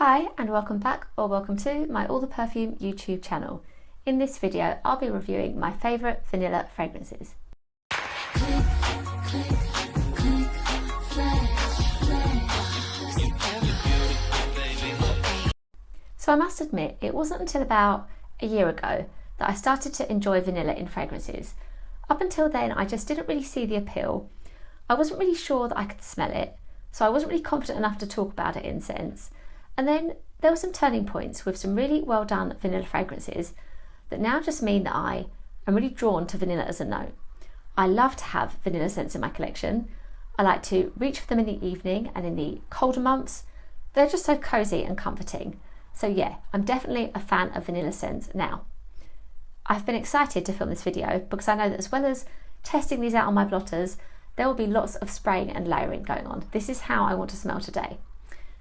Hi and welcome back or welcome to my All the Perfume YouTube channel. In this video I'll be reviewing my favourite vanilla fragrances. So I must admit it wasn't until about a year ago that I started to enjoy vanilla in fragrances. Up until then I just didn't really see the appeal. I wasn't really sure that I could smell it, so I wasn't really confident enough to talk about it in scents. And then there were some turning points with some really well done vanilla fragrances that now just mean that I am really drawn to vanilla as a note. I love to have vanilla scents in my collection. I like to reach for them in the evening and in the colder months. They're just so cozy and comforting. So yeah, I'm definitely a fan of vanilla scents now. I've been excited to film this video because I know that as well as testing these out on my blotters, there will be lots of spraying and layering going on. This is how I want to smell today.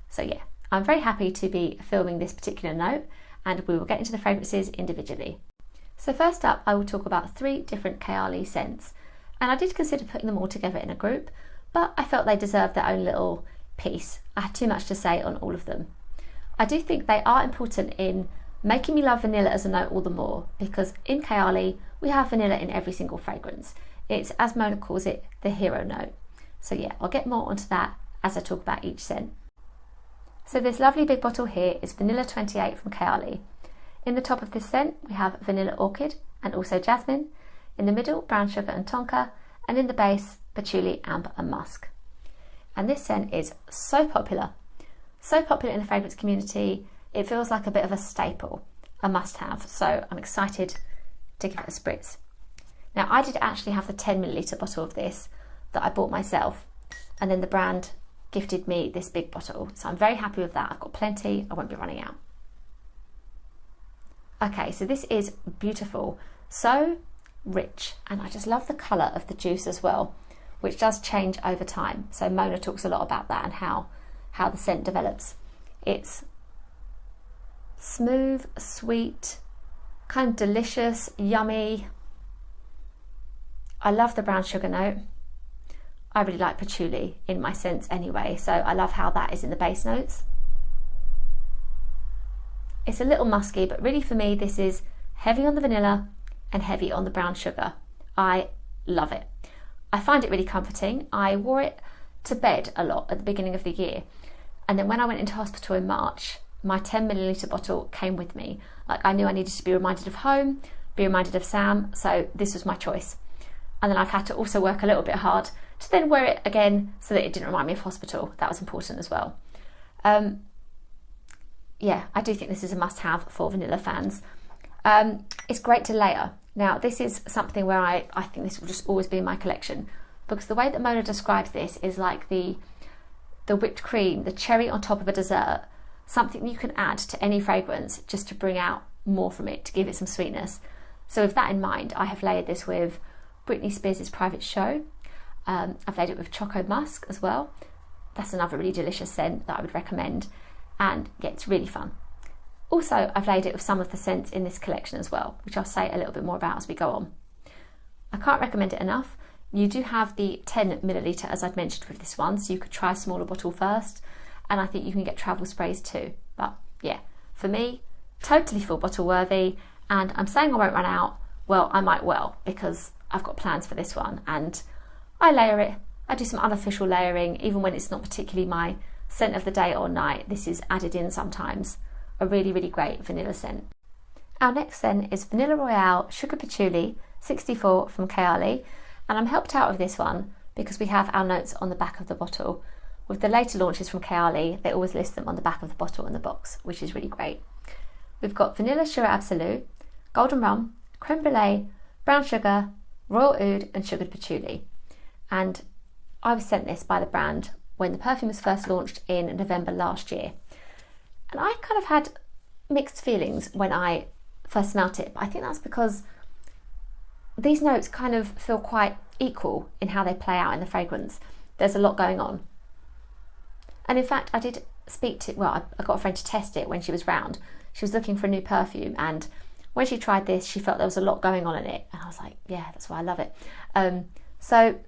So yeah, I'm very happy to be filming this particular note, and we will get into the fragrances individually. So first up, I will talk about 3 different Kayali scents, and I did consider putting them all together in a group, but I felt they deserved their own little piece. I had too much to say on all of them. I do think they are important in making me love vanilla as a note all the more, because in Kayali we have vanilla in every single fragrance. It's, as Mona calls it, the hero note. So yeah, I'll get more onto that as I talk about each scent. So this lovely big bottle here is Vanilla 28 from Kayali. In the top of this scent we have Vanilla Orchid and also Jasmine. In the middle, Brown Sugar and Tonka, and in the base, Patchouli, Amber and Musk. And this scent is so popular in the fragrance community. It feels like a bit of a staple, a must-have, so I'm excited to give it a spritz. Now I did actually have the 10ml bottle of this that I bought myself, and then the brand gifted me this big bottle, so I'm very happy with that. I've got plenty, I won't be running out. Okay, so this is beautiful, so rich, and I just love the colour of the juice as well, which does change over time. So Mona talks a lot about that and how the scent develops. It's smooth, sweet, kind of delicious, yummy. I love the brown sugar note. I really like patchouli in my scents anyway, so I love how that is in the base notes. It's a little musky, but really for me this is heavy on the vanilla and heavy on the brown sugar. I love it. I find it really comforting. I wore it to bed a lot at the beginning of the year, and then when I went into hospital in March, my 10ml bottle came with me. Like, I knew I needed to be reminded of home, be reminded of Sam, so this was my choice. And then I've had to also work a little bit hard to then wear it again so that it didn't remind me of hospital. That was important as well. Yeah, I do think this is a must-have for vanilla fans. It's great to layer. Now, this is something where I think this will just always be in my collection, because the way that Mona describes this is like the whipped cream, the cherry on top of a dessert, something you can add to any fragrance just to bring out more from it, to give it some sweetness. So with that in mind, I have layered this with Britney Spears' Private Show. I've laid it with Choco Musk as well. That's another really delicious scent that I would recommend, and yeah, it's really fun. Also, I've laid it with some of the scents in this collection as well, which I'll say a little bit more about as we go on. I can't recommend it enough. You do have the 10ml as I'd mentioned with this one, so you could try a smaller bottle first, and I think you can get travel sprays too. But yeah, for me, totally full bottle worthy, and I'm saying I won't run out. Well, I might well, because I've got plans for this one, and I layer it. I do some unofficial layering, even when it's not particularly my scent of the day or night. This is added in sometimes. A really, really great vanilla scent. Our next scent is Vanilla Royale Sugar Patchouli 64 from Kayali, and I'm helped out of this one because we have our notes on the back of the bottle. With the later launches from Kayali, they always list them on the back of the bottle in the box, which is really great. We've got Vanilla Sugar Absolute, Golden Rum, Creme Brulee, Brown Sugar, Royal Oud and Sugared Patchouli. And I was sent this by the brand when the perfume was first launched in November last year. And I kind of had mixed feelings when I first smelt it, but I think that's because these notes kind of feel quite equal in how they play out in the fragrance. There's a lot going on. And in fact, I did speak to, well, I got a friend to test it when she was round. She was looking for a new perfume, and when she tried this, she felt there was a lot going on in it. And I was like, yeah, that's why I love it. So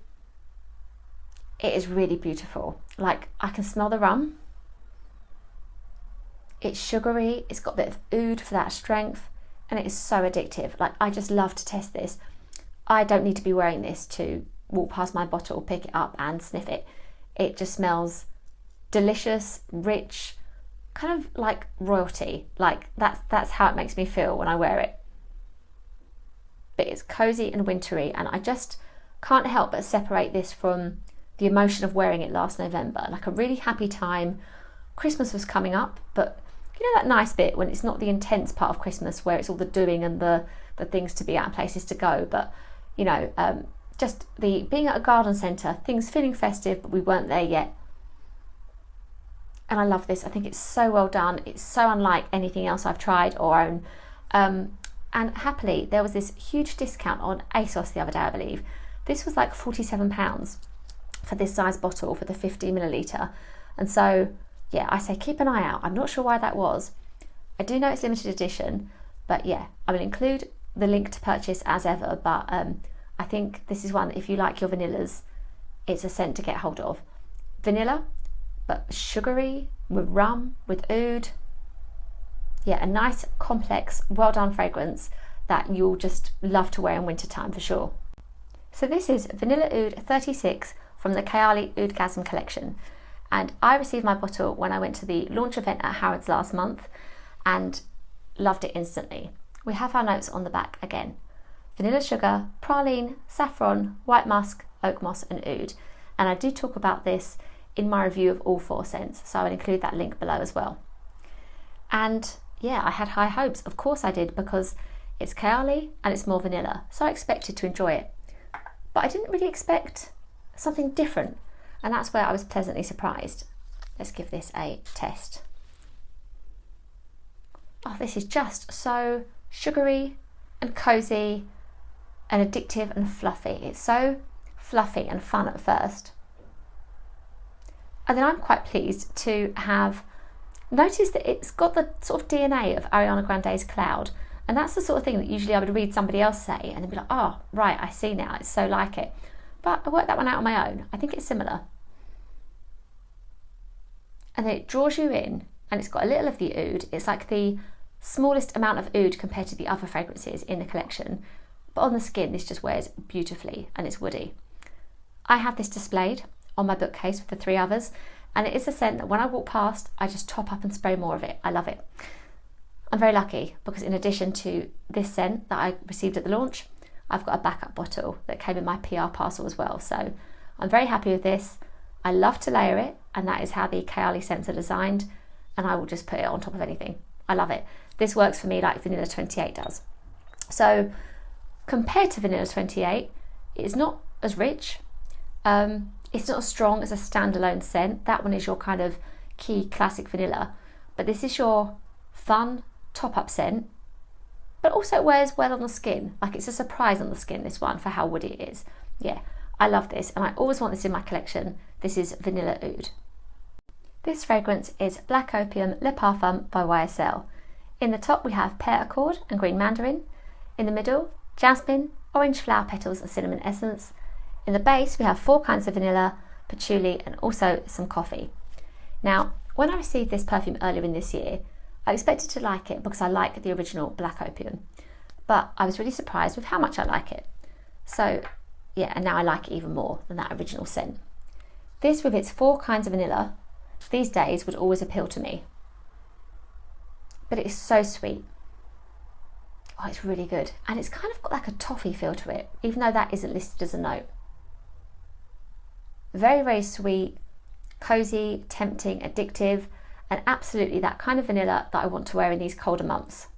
it is really beautiful. Like, I can smell the rum. It's sugary, it's got a bit of oud for that strength, and it is so addictive. Like, I just love to test this. I don't need to be wearing this to walk past my bottle, pick it up and sniff it. It just smells delicious, rich, kind of like royalty. Like, that's how it makes me feel when I wear it. But it's cozy and wintry, and I just can't help but separate this from the emotion of wearing it last November. Like, a really happy time. Christmas was coming up, but you know that nice bit when it's not the intense part of Christmas where it's all the doing and the things to be at and places to go, but you know, just the being at a garden centre, things feeling festive, but we weren't there yet. And I love this. I think it's so well done. It's so unlike anything else I've tried or own. And happily, there was this huge discount on ASOS the other day, I believe. This was like £47 for this size bottle for the 50 millilitre. And so, yeah, I say keep an eye out. I'm not sure why that was. I do know it's limited edition, but yeah, I will include the link to purchase as ever. But I think this is one that if you like your vanillas, it's a scent to get hold of. Vanilla, but sugary, with rum, with oud. Yeah, a nice, complex, well done fragrance that you'll just love to wear in winter time for sure. So this is Vanilla Oud 36 from the Kayali Oudgasm collection. And I received my bottle when I went to the launch event at Harrods last month and loved it instantly. We have our notes on the back again. Vanilla sugar, praline, saffron, white musk, oak moss and oud. And I do talk about this in my review of all 4 scents, so I will include that link below as well. And yeah, I had high hopes. Of course I did, because it's Kayali and it's more vanilla, so I expected to enjoy it. But I didn't really expect something different, and that's where I was pleasantly surprised. Let's give this a test. Oh, this is just so sugary and cozy and addictive and fluffy. It's so fluffy and fun at first. And then I'm quite pleased to have noticed that it's got the sort of DNA of Ariana Grande's Cloud. And that's the sort of thing that usually I would read somebody else say and then be like, oh, right, I see now, it's so like it. But I worked that one out on my own. I think it's similar. And then it draws you in, and it's got a little of the oud. It's like the smallest amount of oud compared to the other fragrances in the collection. But on the skin, this just wears beautifully, and it's woody. I have this displayed on my bookcase with the 3 others, and it is a scent that when I walk past, I just top up and spray more of it. I love it. I'm very lucky because in addition to this scent that I received at the launch, I've got a backup bottle that came in my PR parcel as well. So I'm very happy with this. I love to layer it, and that is how the Kayali scents are designed, and I will just put it on top of anything. I love it. This works for me like Vanilla 28 does. So compared to Vanilla 28, it's not as rich. It's not as strong as a standalone scent. That one is your kind of key classic vanilla, but this is your fun top-up scent, but also it wears well on the skin. Like, it's a surprise on the skin, this one, for how woody it is. Yeah, I love this, and I always want this in my collection. This is Vanilla Oud. This fragrance is Black Opium Le Parfum by YSL. In the top we have pear accord and green mandarin. In the middle, jasmine, orange flower petals and cinnamon essence. In the base we have 4 kinds of vanilla, patchouli and also some coffee. Now, when I received this perfume earlier in this year, I expected to like it because I like the original Black Opium, but I was really surprised with how much I like it. So yeah, and now I like it even more than that original scent. This, with its 4 kinds of vanilla, these days would always appeal to me. But it is so sweet. Oh, it's really good. And it's kind of got like a toffee feel to it, even though that isn't listed as a note. Very, very sweet, cozy, tempting, addictive, and absolutely that kind of vanilla that I want to wear in these colder months.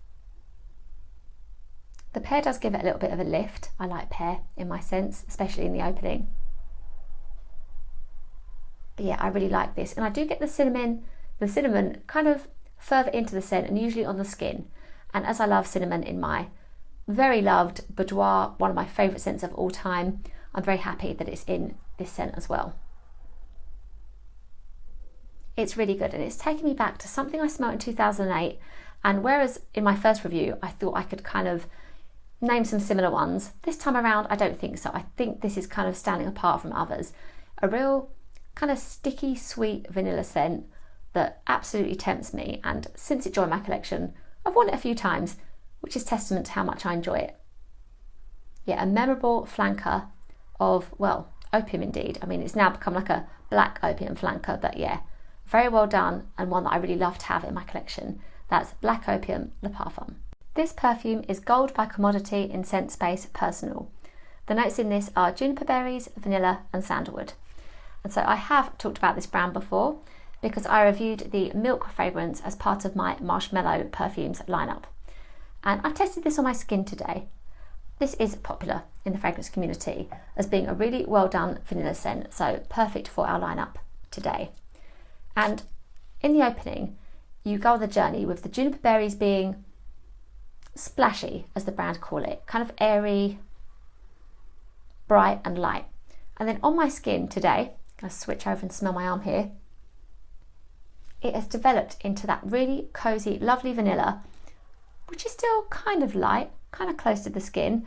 The pear does give it a little bit of a lift. I like pear in my scents, especially in the opening. But yeah, I really like this. And I do get the cinnamon kind of further into the scent and usually on the skin. And as I love cinnamon in my very loved Boudour, one of my favourite scents of all time, I'm very happy that it's in this scent as well. It's really good, and it's taken me back to something I smelled in 2008, and whereas in my first review I thought I could kind of name some similar ones, this time around I don't think so. I think this is kind of standing apart from others. A real kind of sticky, sweet vanilla scent, that absolutely tempts me, and since it joined my collection, I've worn it a few times, which is testament to how much I enjoy it. Yeah, a memorable flanker of, well, opium indeed. I mean, it's now become like a black opium flanker, but yeah, very well done, and one that I really love to have in my collection. That's Black Opium Le Parfum. This perfume is gold by commodity in scent space personal. The notes in this are juniper berries, vanilla and sandalwood. And so I have talked about this brand before because I reviewed the milk fragrance as part of my marshmallow perfumes lineup. And I tested this on my skin today. This is popular in the fragrance community as being a really well done vanilla scent, so perfect for our lineup today. And in the opening, you go on the journey with the juniper berries being splashy, as the brand call it, kind of airy, bright and light. And then on my skin today, I'm going to switch over and smell my arm here, it has developed into that really cozy, lovely vanilla, which is still kind of light, kind of close to the skin,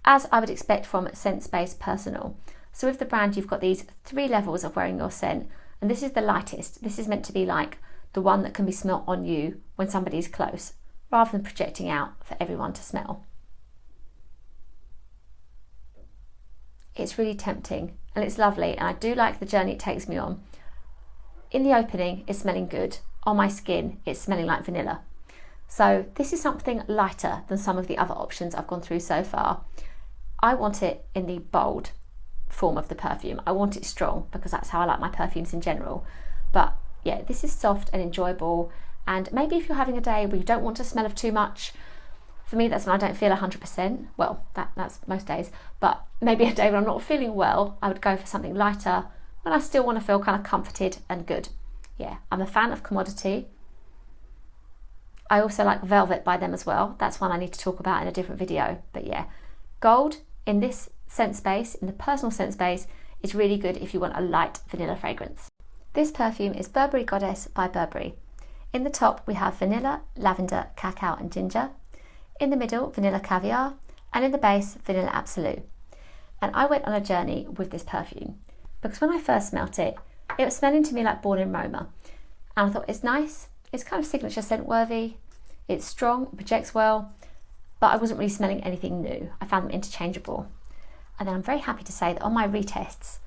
as I would expect from Scent Space Personal. So with the brand, you've got these 3 levels of wearing your scent, and this is the lightest. This is meant to be like the one that can be smelt on you when somebody's close, rather than projecting out for everyone to smell. It's really tempting and it's lovely, and I do like the journey it takes me on. In the opening, it's smelling good. On my skin, it's smelling like vanilla. So this is something lighter than some of the other options I've gone through so far. I want it in the bold form of the perfume. I want it strong because that's how I like my perfumes in general. But yeah, this is soft and enjoyable, and maybe if you're having a day where you don't want to smell of too much, for me that's when I don't feel 100%, well that's most days, but maybe a day when I'm not feeling well, I would go for something lighter when I still want to feel kind of comforted and good. Yeah, I'm a fan of commodity. I also like Velvet by them as well. That's one I need to talk about in a different video, but yeah, gold in this scent space, in the personal scent space, is really good if you want a light vanilla fragrance. This perfume is Burberry Goddess by Burberry. In the top we have vanilla, lavender, cacao and ginger. In the middle, vanilla caviar, and in the base, vanilla absolute. And I went on a journey with this perfume because when I first smelt it, it was smelling to me like Born in Roma. And I thought, it's nice, it's kind of signature scent worthy, it's strong, it projects well, but I wasn't really smelling anything new. I found them interchangeable. And then I'm very happy to say that on my retests,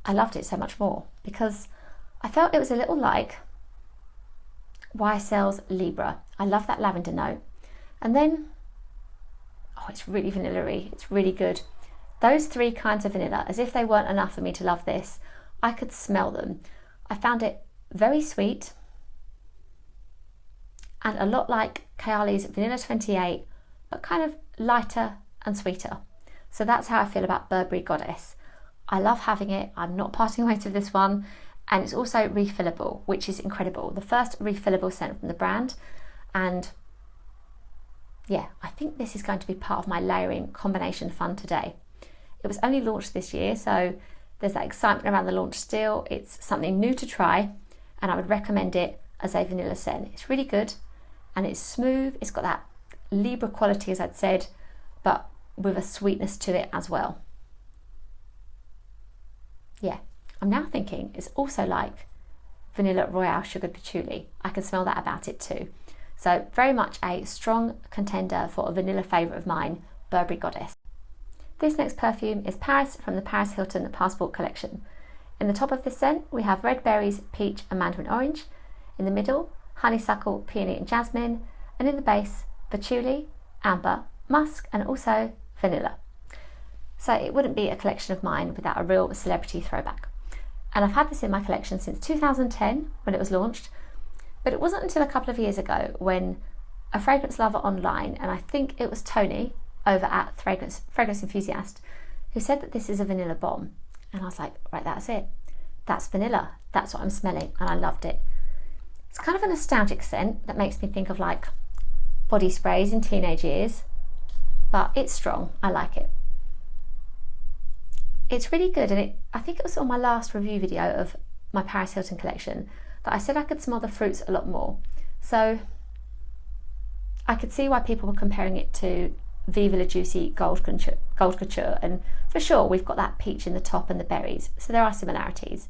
I loved it so much more because I felt it was a little like YSL's Libre. I love that lavender note. And then, oh, it's really vanilla-y, it's really good. Those 3 kinds of vanilla, as if they weren't enough for me to love this, I could smell them. I found it very sweet and a lot like Kayali's Vanilla 28, but kind of lighter and sweeter. So that's how I feel about Burberry Goddess. I love having it, I'm not parting ways with this one, and it's also refillable, which is incredible. The first refillable scent from the brand, and yeah, I think this is going to be part of my layering combination fun today. It was only launched this year, so there's that excitement around the launch still. It's something new to try, and I would recommend it as a vanilla scent. It's really good, and it's smooth. It's got that Libre quality, as I'd said, but with a sweetness to it as well. Yeah, I'm now thinking it's also like vanilla Royale sugared patchouli. I can smell that about it too. So very much a strong contender for a vanilla favourite of mine, Burberry Goddess. This next perfume is Paris from the Paris Hilton Passport Collection. In the top of this scent, we have red berries, peach and mandarin orange. In the middle, honeysuckle, peony and jasmine. And in the base, patchouli, amber, musk and also vanilla. So it wouldn't be a collection of mine without a real celebrity throwback. And I've had this in my collection since 2010 when it was launched, but it wasn't until a couple of years ago when a fragrance lover online, and I think it was Tony over at Fragrance Enthusiast, who said that this is a vanilla bomb. And I was like, right, that's it. That's vanilla. That's what I'm smelling. And I loved it. It's kind of a nostalgic scent that makes me think of like body sprays in teenage years, but it's strong. I like it. It's really good, and I think it was on my last review video of my Paris Hilton collection that I said I could smell the fruits a lot more. So I could see why people were comparing it to Viva La Juicy Gold Couture, and for sure we've got that peach in the top and the berries, so there are similarities.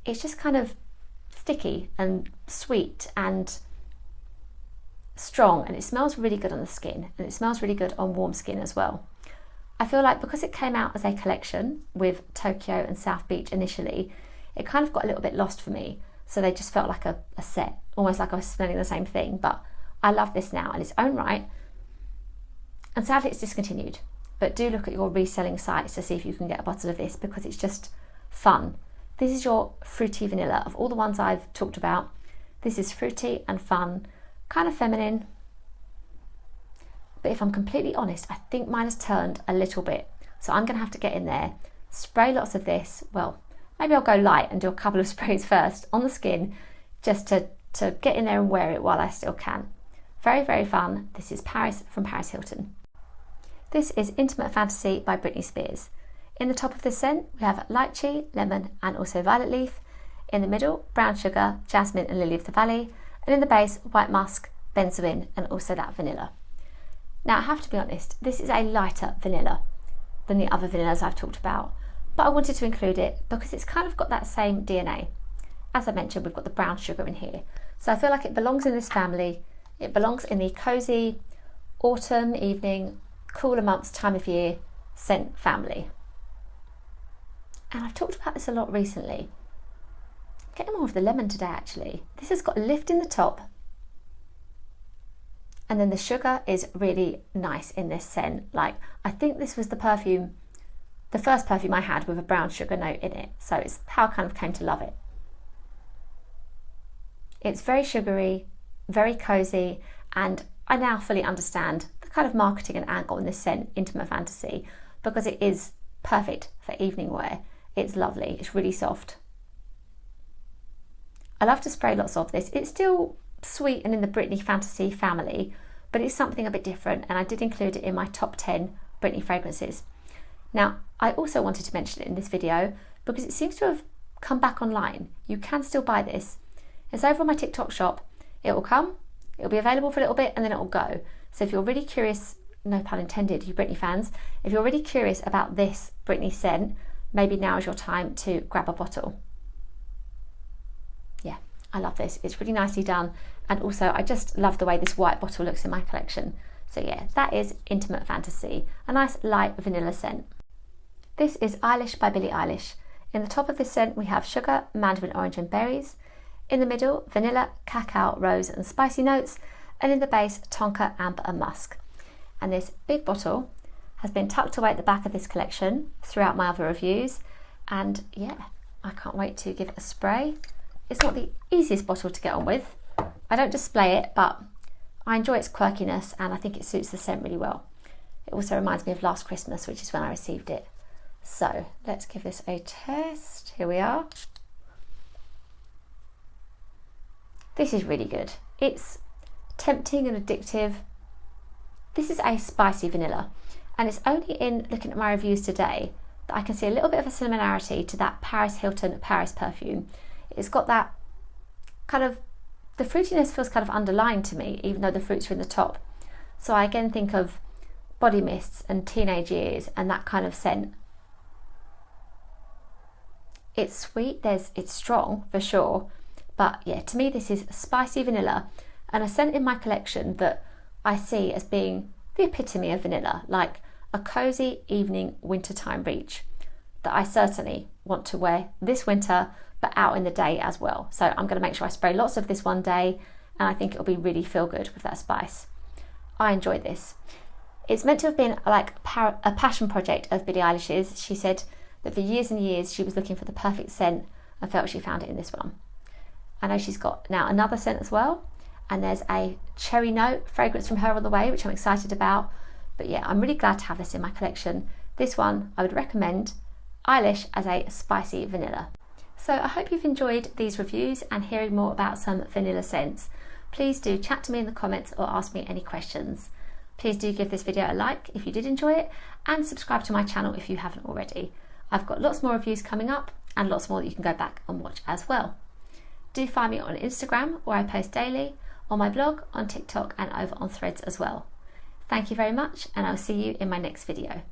It's just kind of sticky and sweet and strong, and it smells really good on the skin, and it smells really good on warm skin as well. I feel like because it came out as a collection with Tokyo and South Beach initially, it kind of got a little bit lost for me, so they just felt like a set, almost like I was smelling the same thing. But I love this now in its own right, and sadly it's discontinued, but do look at your reselling sites to see if you can get a bottle of this, because it's just fun. This is your fruity vanilla. Of all the ones I've talked about, this is fruity and fun, kind of feminine. But if I'm completely honest, I think mine has turned a little bit. So I'm going to have to get in there, spray lots of this. Well, maybe I'll go light and do a couple of sprays first on the skin, just to get in there and wear it while I still can. Very, very fun. This is Paris from Paris Hilton. This is Intimate Fantasy by Britney Spears. In the top of the scent, we have lychee, lemon, and also violet leaf. In the middle, brown sugar, jasmine, and lily of the valley. And in the base, white musk, benzoin, and also that vanilla. Now, I have to be honest, this is a lighter vanilla than the other vanillas I've talked about, but I wanted to include it because it's kind of got that same DNA. As I mentioned, we've got the brown sugar in here, so I feel like it belongs in this family. It belongs in the cosy autumn evening, cooler months time of year scent family. And I've talked about this a lot recently. I'm getting more of the lemon today actually. This has got a lift in the top, and then the sugar is really nice in this scent. Like, I think this was the first perfume I had with a brown sugar note in it, so it's how I kind of came to love it. It's very sugary, very cozy, and I now fully understand the kind of marketing and angle in this scent, Intimate Fantasy, because it is perfect for evening wear. It's lovely, it's really soft. I love to spray lots of this. It's still sweet and in the Britney Fantasy family, but it's something a bit different, and I did include it in my top 10 Britney fragrances. Now, I also wanted to mention it in this video because it seems to have come back online. You can still buy this. It's over on my TikTok shop. It will come, it'll be available for a little bit, and then it will go. So if you're really curious, no pun intended, you Britney fans, if you're really curious about this Britney scent, maybe now is your time to grab a bottle. Yeah, I love this. It's really nicely done. And also, I just love the way this white bottle looks in my collection. So yeah, that is Intimate Fantasy, a nice light vanilla scent. This is Eilish by Billie Eilish. In the top of this scent, we have sugar, mandarin orange, and berries. In the middle, vanilla, cacao, rose, and spicy notes. And in the base, tonka, amber, and musk. And this big bottle has been tucked away at the back of this collection throughout my other reviews. And yeah, I can't wait to give it a spray. It's not the easiest bottle to get on with. I don't display it, but I enjoy its quirkiness, and I think it suits the scent really well. It also reminds me of last Christmas, which is when I received it. So let's give this a test. Here we are. This is really good. It's tempting and addictive. This is a spicy vanilla, and it's only in looking at my reviews today that I can see a little bit of a similarity to that Paris Hilton Paris perfume. It's got that kind of, the fruitiness feels kind of underlined to me, even though the fruits are in the top. So I again think of body mists and teenage years and that kind of scent. It's sweet, it's strong for sure, but yeah, to me this is spicy vanilla, and a scent in my collection that I see as being the epitome of vanilla, like a cozy evening wintertime reach that I certainly want to wear this winter, but out in the day as well. So I'm going to make sure I spray lots of this one day, and I think it'll be really feel good with that spice. I enjoy this. It's meant to have been like a passion project of Billie Eilish's. She said that for years and years she was looking for the perfect scent and felt she found it in this one. I know she's got now another scent as well, and there's a cherry note fragrance from her on the way, which I'm excited about. But yeah, I'm really glad to have this in my collection. This one I would recommend, Eilish as a spicy vanilla. So I hope you've enjoyed these reviews and hearing more about some vanilla scents. Please do chat to me in the comments or ask me any questions. Please do give this video a like if you did enjoy it, and subscribe to my channel if you haven't already. I've got lots more reviews coming up and lots more that you can go back and watch as well. Do find me on Instagram, where I post daily, on my blog, on TikTok, and over on Threads as well. Thank you very much, and I'll see you in my next video.